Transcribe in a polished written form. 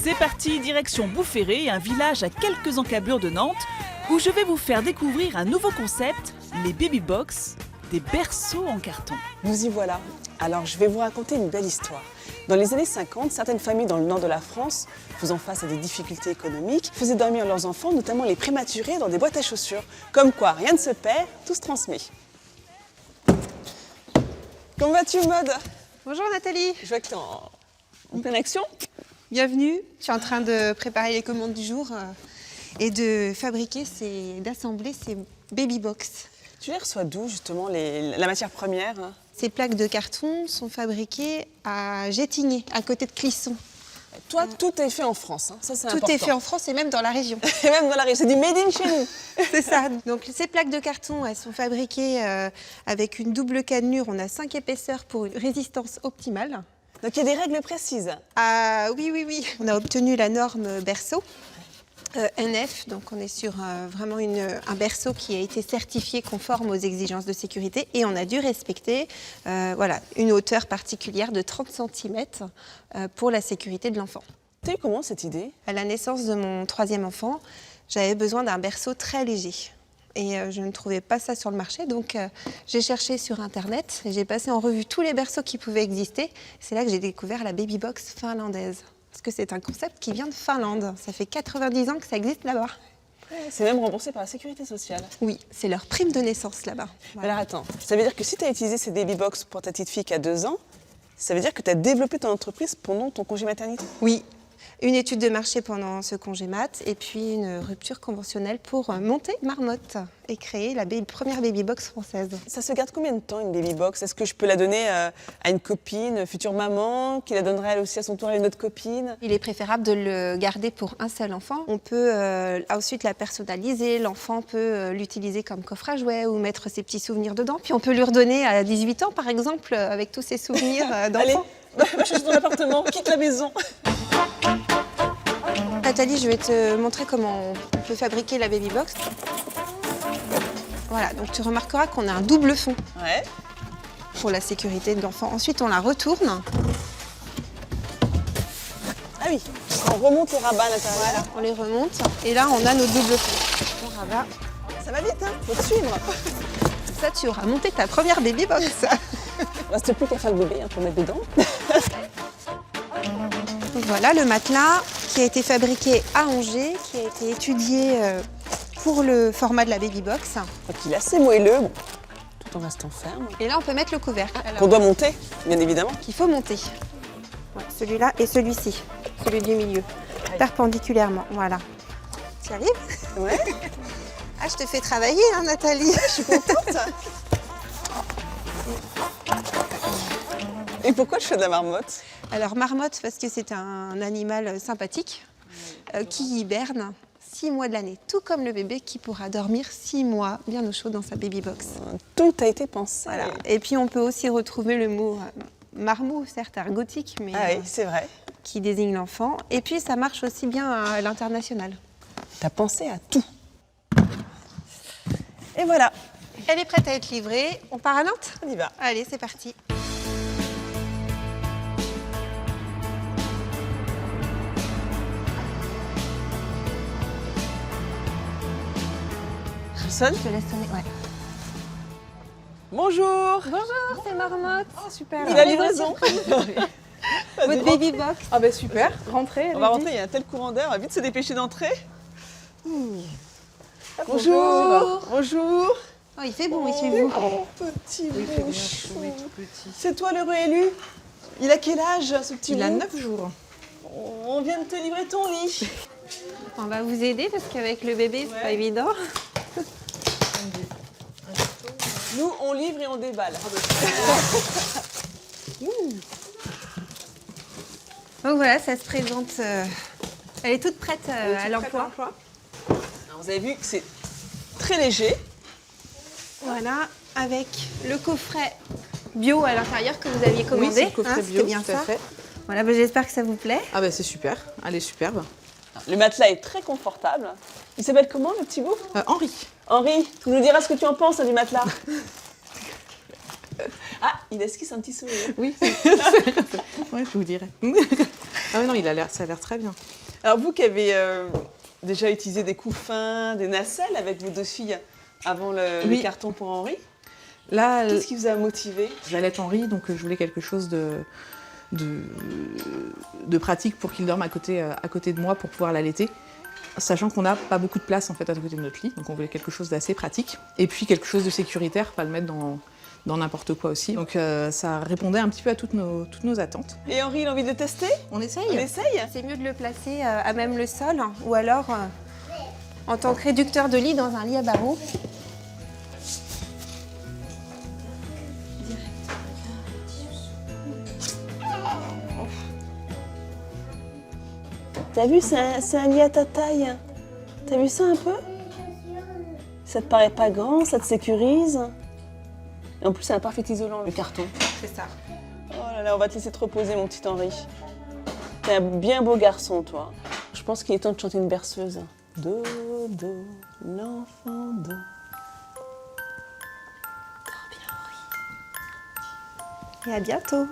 C'est parti, direction Boufféré, un village à quelques encablures de Nantes, où je vais vous faire découvrir un nouveau concept, les baby box, des berceaux en carton. Nous y voilà. Alors je vais vous raconter une belle histoire. Dans les années 50, certaines familles dans le nord de la France, faisant face à des difficultés économiques, faisaient dormir leurs enfants, notamment les prématurés, dans des boîtes à chaussures. Comme quoi, rien ne se perd, tout se transmet. Comment vas-tu, Maud? Bonjour Nathalie. Je vois que tu es en pleine action. Bienvenue. Je suis en train de préparer les commandes du jour et de fabriquer, d'assembler ces baby box. Tu les reçois d'où, justement, la matière première? Ces plaques de carton sont fabriquées à Gétigné, à côté de Clisson. Toi, tout est fait en France, hein. Ça c'est important. Tout est fait en France et même dans la région. Et même dans la région, c'est du made in chez nous. C'est ça. Donc ces plaques de carton, elles sont fabriquées avec une double cannelure. On a 5 épaisseurs pour une résistance optimale. Donc il y a des règles précises. Ah oui. On a obtenu la norme berceau. NF, donc on est sur vraiment un berceau qui a été certifié conforme aux exigences de sécurité et on a dû respecter une hauteur particulière de 30 cm pour la sécurité de l'enfant. Tu as eu comment cette idée? À la naissance de mon 3e enfant, j'avais besoin d'un berceau très léger et je ne trouvais pas ça sur le marché, donc j'ai cherché sur internet et j'ai passé en revue tous les berceaux qui pouvaient exister. C'est là que j'ai découvert la baby box finlandaise. Parce que c'est un concept qui vient de Finlande. Ça fait 90 ans que ça existe là-bas. C'est même remboursé par la sécurité sociale. Oui, c'est leur prime de naissance là-bas. Voilà. Alors attends, ça veut dire que si tu as utilisé ces baby box pour ta petite fille qui a 2 ans, ça veut dire que tu as développé ton entreprise pendant ton congé maternité? Oui. Une étude de marché pendant ce congé mat et puis une rupture conventionnelle pour monter Marmotte et créer la première baby box française. Ça se garde combien de temps une baby box? Est-ce que je peux la donner à une copine, future maman, qui la donnerait elle aussi à son tour à une autre copine? Il est préférable de le garder pour un seul enfant. On peut ensuite la personnaliser, l'enfant peut l'utiliser comme coffre à jouets ou mettre ses petits souvenirs dedans. Puis on peut lui redonner à 18 ans par exemple avec tous ses souvenirs d'enfant. Allez, va chercher ton appartement, quitte la maison. Nathalie, je vais te montrer comment on peut fabriquer la baby box. Voilà, donc tu remarqueras qu'on a un double fond pour la sécurité de l'enfant. Ensuite, on la retourne. Ah oui, on remonte les rabats à l'intérieur. Voilà, on les remonte. Et là, on a nos doubles fonds. On rabat. Ça va vite, hein, faut te suivre. Comme ça, tu auras monté ta première baby box. Il reste plus qu'à faire le bébé pour mettre dedans. Donc voilà le matelas qui a été fabriqué à Angers, qui a été étudié pour le format de la baby box. Donc il est assez moelleux, bon, tout en restant ferme. Et là, on peut mettre le couvercle. Qu'on doit monter, bien évidemment. Qu'il faut monter. Ouais, celui-là et celui-ci, celui du milieu, perpendiculairement. Voilà. Tu arrives? Ouais. Ah, je te fais travailler, hein, Nathalie. Je suis contente. Et pourquoi je fais de la marmotte? Alors marmotte parce que c'est un animal sympathique qui hiberne 6 mois de l'année, tout comme le bébé qui pourra dormir 6 mois bien au chaud dans sa baby box. Tout a été pensé. Voilà. Et puis on peut aussi retrouver le mot marmot, certes ergotique, mais oui, c'est vrai. qui désigne l'enfant. Et puis ça marche aussi bien à l'international. T'as pensé à tout. Et voilà. Elle est prête à être livrée. On part à Nantes? On y va. Allez, c'est parti. Je sonne? Je te laisse sonner. Ouais. Bonjour. Bonjour, c'est Marmotte. Oh, super. Il a livraison. Votre baby box. Ah ben super, rentrez. On va rentrer, il y a un tel courant d'air, on va vite se dépêcher d'entrer. Bonjour. Bonjour. Oh, il fait bon ici, vous. Oh, petit Oui, il fait bien chou. chaud et tout petit. C'est toi l'heureux élu? Il a quel âge, ce petit Il a bout? 9 jours. On vient de te livrer ton lit. On va vous aider parce qu'avec le bébé, c'est pas évident. Nous, on livre et on déballe. Donc voilà, ça se présente. Elle est toute prête à l'emploi. Alors, vous avez vu que c'est très léger. Voilà, avec le coffret bio à l'intérieur que vous aviez commandé. Oui, c'est le coffret c'était bio, bien tout à ça. fait. Voilà, bah, j'espère que ça vous plaît. Ah ben c'est super, elle est superbe. Le matelas est très confortable. Il s'appelle comment, le petit bout? Henri. Henri, tu nous diras ce que tu en penses, hein, du matelas. Ah, il esquisse un petit sourire. Oui, ouais, je vous dirai. Ah ouais, non, ça a l'air très bien. Alors vous qui avez déjà utilisé des couffins, des nacelles avec vos deux filles avant le Oui. carton pour Henri, Là, qu'est-ce qui vous a motivé? j'allaite Henri, donc je voulais quelque chose de pratique pour qu'il dorme à côté de moi pour pouvoir l'allaiter. Sachant qu'on n'a pas beaucoup de place en fait à côté de notre lit, donc on voulait quelque chose d'assez pratique. Et puis quelque chose de sécuritaire, pas le mettre dans n'importe quoi aussi. Donc ça répondait un petit peu à toutes nos attentes. Et Henri, il a envie de le tester? On essaye. On essaye? C'est mieux de le placer à même le sol ou alors en tant que réducteur de lit dans un lit à barreaux. T'as vu, c'est un lit à ta taille. T'as vu ça un peu? Ça te paraît pas grand, ça te sécurise. Et en plus, c'est un parfait isolant, le carton. C'est ça. Oh là là, on va te laisser te reposer, mon petit Henri. T'es un bien beau garçon, toi. Je pense qu'il est temps de chanter une berceuse. Do, do, l'enfant do. Et à bientôt.